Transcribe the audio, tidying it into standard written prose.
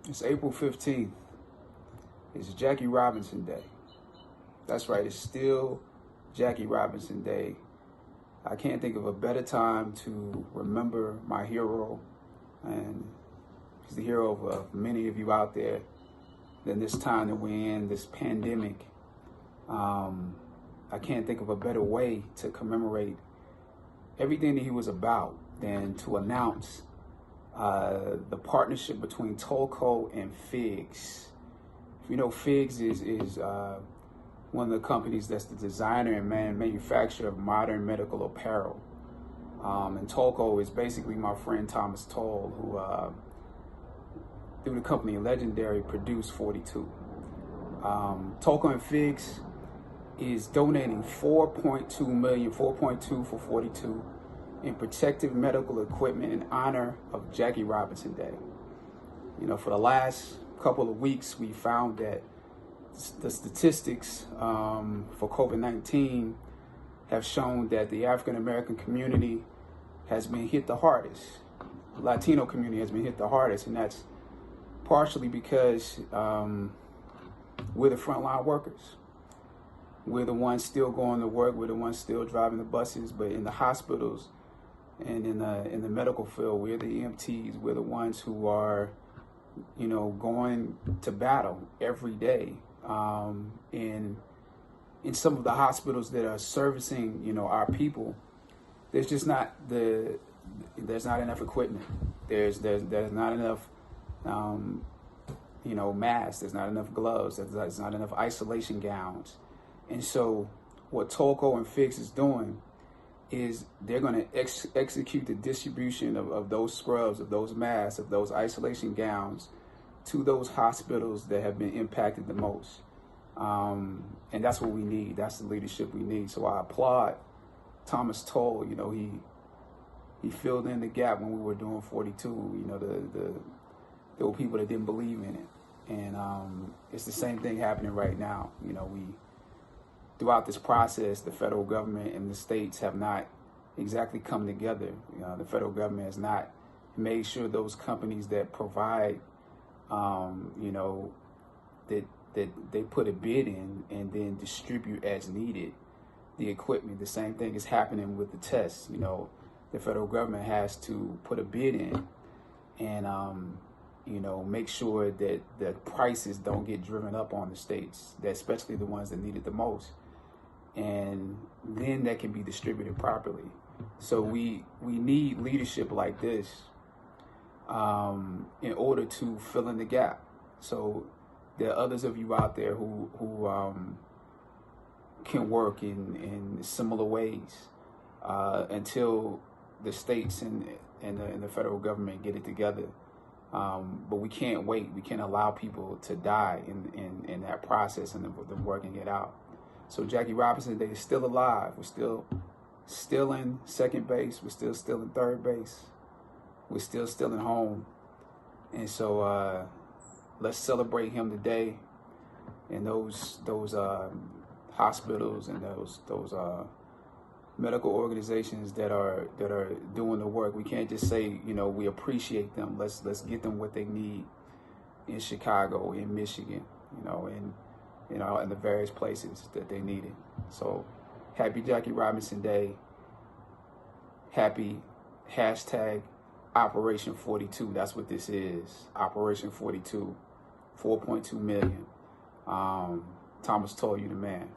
It's April 15th. It's Jackie Robinson Day. That's right, it's still Jackie Robinson Day. I can't think of a better time to remember my hero, and he's the hero of many of you out there, than this time that we're in, this pandemic. I can't think of a better way to commemorate everything that he was about than to announce the partnership between Tollco and Figs. If you know, Figs is one of the companies that's the designer and manufacturer of modern medical apparel. And Tollco is basically my friend Thomas Toll, who, through the company Legendary, produced 42. Tollco and Figs is donating 4.2 million, 4.2 for 42 in protective medical equipment in honor of Jackie Robinson Day. You know, for the last couple of weeks, we found that the statistics for COVID-19 have shown that the African American community has been hit the hardest. The Latino community has been hit the hardest, and that's partially because we're the frontline workers. We're the ones still going to work. We're the ones still driving the buses. But in the hospitals and in the medical field, we're the EMTs. We're the ones who are, you know, going to battle every day. In some of the hospitals that are servicing, you know, our people, there's not enough equipment. There's not enough, you know, masks. There's not enough gloves. There's not enough isolation gowns. And so what Tollco and Figs is doing is they're going to execute the distribution of those scrubs, of those masks, of those isolation gowns to those hospitals that have been impacted the most. And that's what we need. That's the leadership we need. So I applaud Thomas Toll. You know, he filled in the gap when we were doing 42. You know, there were people that didn't believe in it. And it's the same thing happening right now. You know, throughout this process, the federal government and the states have not exactly come together. You know, the federal government has not made sure those companies that provide, you know, that they put a bid in and then distribute as needed the equipment. The same thing is happening with the tests. You know, the federal government has to put a bid in and, you know, make sure that the prices don't get driven up on the states, that especially the ones that need it the most. And then that can be distributed properly. So we need leadership like this in order to fill in the gap. So there are others of you out there who can work in similar ways until the states and the federal government get it together. But we can't wait. We can't allow people to die in that process and them working it out. So Jackie Robinson Day is still alive. We're still in second base. We're still in third base. We're still in home. And so let's celebrate him today. And those hospitals and those medical organizations that are doing the work. We can't just say, you know, we appreciate them. Let's get them what they need in Chicago, in Michigan, you know, in the various places that they need it. So happy Jackie Robinson Day. Happy hashtag Operation 42. That's what this is. Operation 42. 4.2 million. Thomas Toll, you the man.